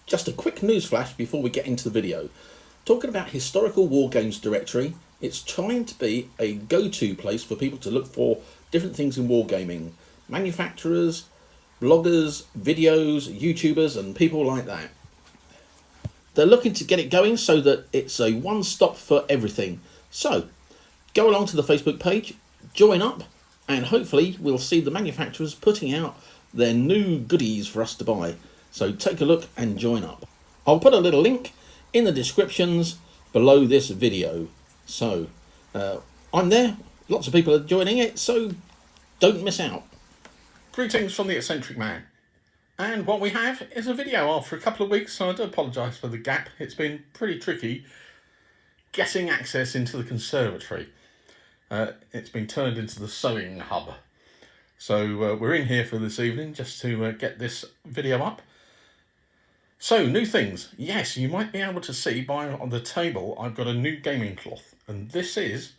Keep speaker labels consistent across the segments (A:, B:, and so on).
A: Just a quick news flash before we get into the video. Talking about historical Wargames directory, it's trying to be a go-to place for people to look for different things in wargaming. Manufacturers, bloggers, videos, YouTubers and people like that. They're looking to get it going so that it's a one-stop for everything. So, go along to the Facebook page, join up, and hopefully we'll see the manufacturers putting out their new goodies for us to buy. So take a look and join up. I'll put a little link in the descriptions below this video. So I'm there, lots of people are joining it, so don't miss out.
B: Greetings from the Eccentric Man. And what we have is a video after a couple of weeks, so I do apologise for the gap. It's been pretty tricky getting access into the conservatory. It's been turned into the sewing hub. So we're in here for this evening just to get this video up. So, new things. Yes, you might be able to see on the table I've got a new gaming cloth. And this is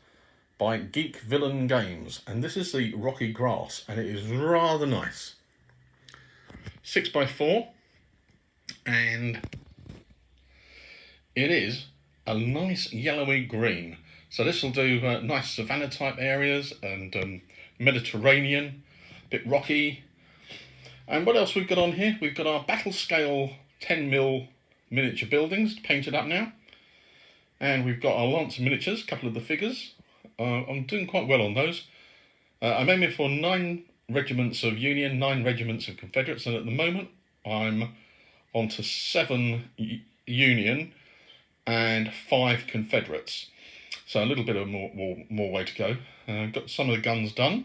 B: by Geek Villain Games. And this is the Rocky Grass. And it is rather nice. 6x4. And it is a nice yellowy green. So this will do nice savanna type areas and Mediterranean. A bit rocky. And what else we've got on here? We've got our Battlescale 10mm miniature buildings painted up now, and we've got our Lancer miniatures, a couple of the figures. I'm doing quite well on those. I'm aiming for 9 regiments of Union, 9 regiments of Confederates, and at the moment I'm on to 7 Union and 5 Confederates, so a little bit of more way to go. Got some of the guns done,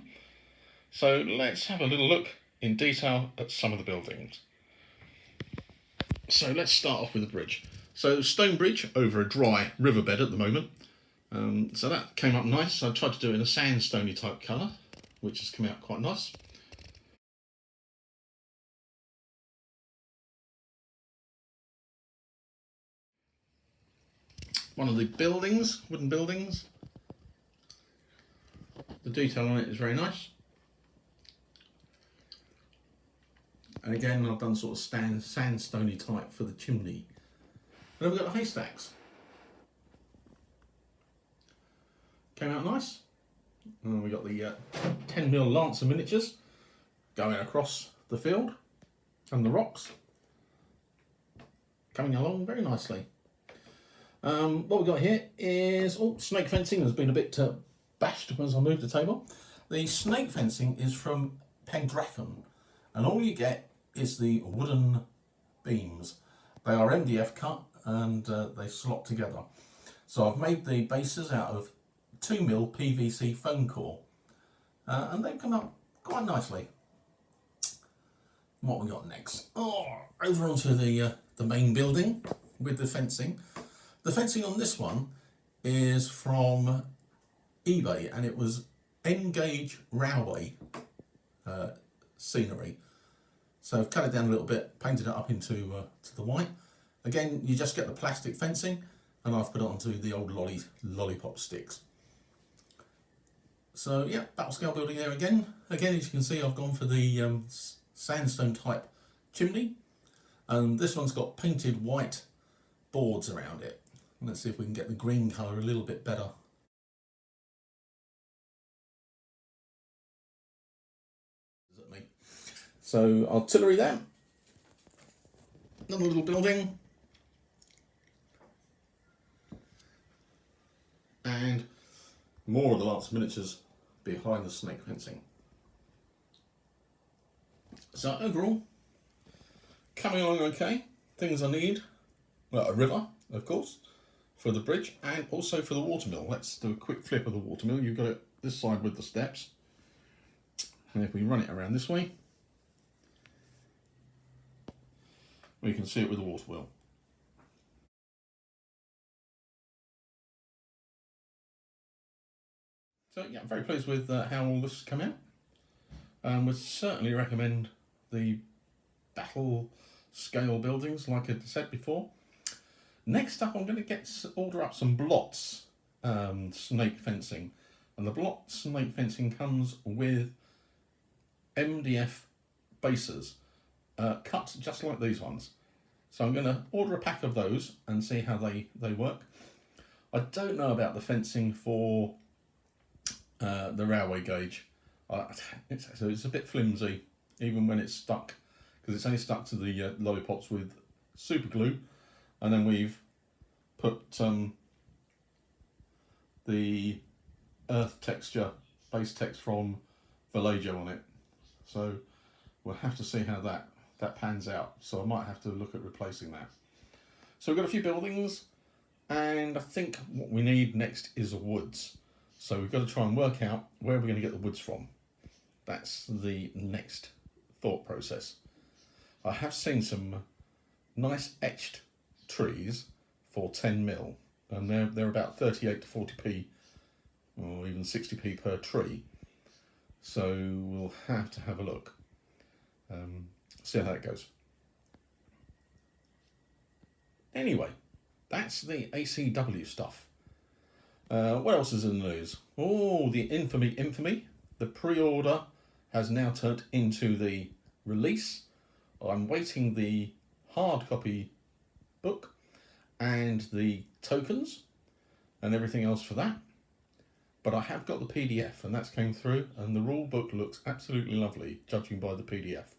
B: so let's have a little look in detail at some of the buildings. So let's start off with the bridge. So stone bridge over a dry riverbed at the moment. So that came up nice. I tried to do it in a sandstony type colour, which has come out quite nice. One of the buildings, wooden buildings. The detail on it is very nice. And again, I've done sort of sandstony type for the chimney. And then we've got the haystacks. Came out nice. And we've got the 10mm Lancer miniatures going across the field and the rocks. Coming along very nicely. What we've got here is, snake fencing has been a bit bashed as I moved the table. The snake fencing is from Pendragon, and all you get is the wooden beams. They are MDF cut and they slot together. So I've made the bases out of 2mm PVC foam core, and they've come up quite nicely. What we got next? Over onto the main building with the fencing. The fencing on this one is from eBay, and it was N-gauge railway scenery. So I've cut it down a little bit, painted it up into to the white. Again, you just get the plastic fencing, and I've put it onto the old lollipop sticks. So yeah, Battlescale building there again. Again, as you can see, I've gone for the sandstone type chimney, and this one's got painted white boards around it. Let's see if we can get the green colour a little bit better. So artillery there, another little building, and more of the Lancer miniatures behind the snake fencing. So overall, coming along okay. Things I need, well, a river, of course, for the bridge, and also for the watermill. Let's do a quick flip of the watermill. You've got it this side with the steps, and if we run it around this way, we can see it with the water wheel. So yeah, I'm very pleased with how all this has come out. Would certainly recommend the Battlescale buildings, like I said before. Next up, I'm going to order up some blots snake fencing, and the blot snake fencing comes with MDF bases, cut just like these ones.
A: So I'm going to order a pack of those and see how they work. I don't know about the fencing for the railway gauge. It's a bit flimsy, even when it's stuck, because it's only stuck to the lollipops with super glue, and then we've put the earth texture base text from Vallejo on it. So we'll have to see how that pans out. So I might have to look at replacing that. So we've got a few buildings, and I think what we need next is woods. So we've got to try and work out where we're going to get the woods from. That's the next thought process. I have seen some nice etched trees for 10mm, and they're about 38 to 40p, or even 60p per tree. So we'll have to have a look, see how that goes. Anyway, that's the ACW stuff. What else is in the news? Oh, the Infamy. The pre-order has now turned into the release. I'm waiting the hard copy book and the tokens and everything else for that. But I have got the PDF, and that's came through, and the rule book looks absolutely lovely, judging by the PDF.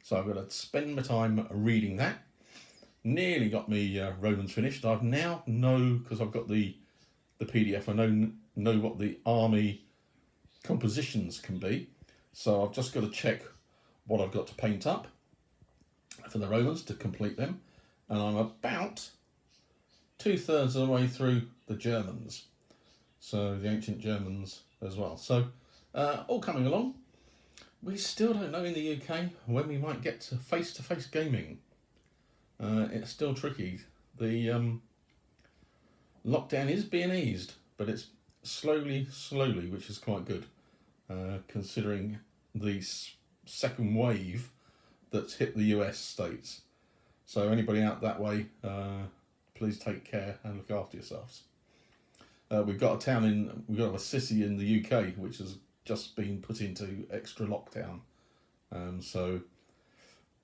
A: So I'm going to spend my time reading that. Nearly got me Romans finished. I've now know, because I've got the PDF, I know what the army compositions can be. So I've just got to check what I've got to paint up for the Romans to complete them. And I'm about 2/3 of the way through the Germans. So the ancient Germans as well. So all coming along. We still don't know in the UK when we might get to face-to-face gaming. It's still tricky. The lockdown is being eased, but it's slowly, which is quite good, considering the second wave that's hit the US states. So anybody out that way, please take care and look after yourselves. We've got a city in the UK which has just been put into extra lockdown. So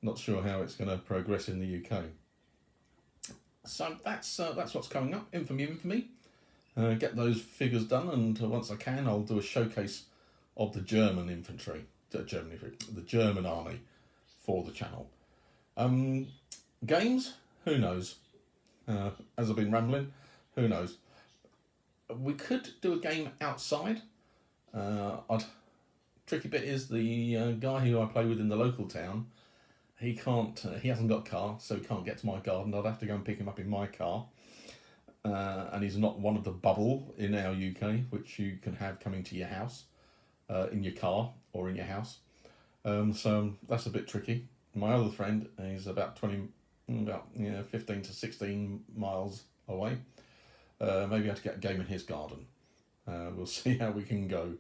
A: not sure how it's going to progress in the UK. So that's what's coming up. Infamy. Get those figures done, and once I can, I'll do a showcase of the German infantry, the German army for the channel. Games, who knows? As I've been rambling, who knows? We could do a game outside. Tricky bit is the guy who I play with in the local town. He hasn't got a car, so he can't get to my garden. I'd have to go and pick him up in my car. And he's not one of the bubble in our UK, which you can have coming to your house, in your car or in your house. So that's a bit tricky. My other friend is about 15 to 16 miles away. Maybe I have to get a game in his garden. We'll see how we can go.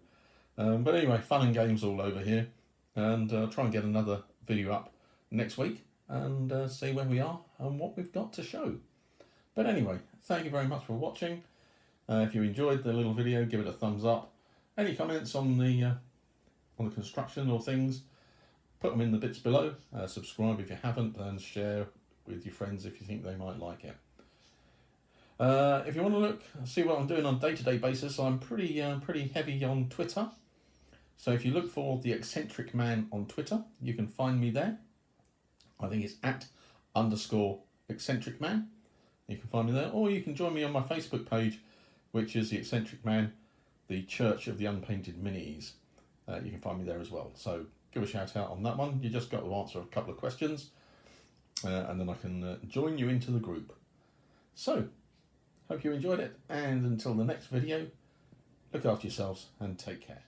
A: But anyway, fun and games all over here, and try and get another video up next week and see where we are and what we've got to show. But anyway, thank you very much for watching. If you enjoyed the little video, give it a thumbs up. Any comments on the construction or things, put them in the bits below. Subscribe if you haven't, and share with your friends if you think they might like it. If you want to see what I'm doing on a day-to-day basis, I'm pretty heavy on Twitter. So if you look for the Eccentric Man on Twitter, you can find me there. I think it's @_Eccentric Man. You can find me there, or you can join me on my Facebook page, which is the Eccentric Man, the Church of the Unpainted Minis. You can find me there as well. So give a shout out on that one. You just got to answer a couple of questions, and then I can join you into the group. So, hope you enjoyed it, and until the next video, look after yourselves and take care.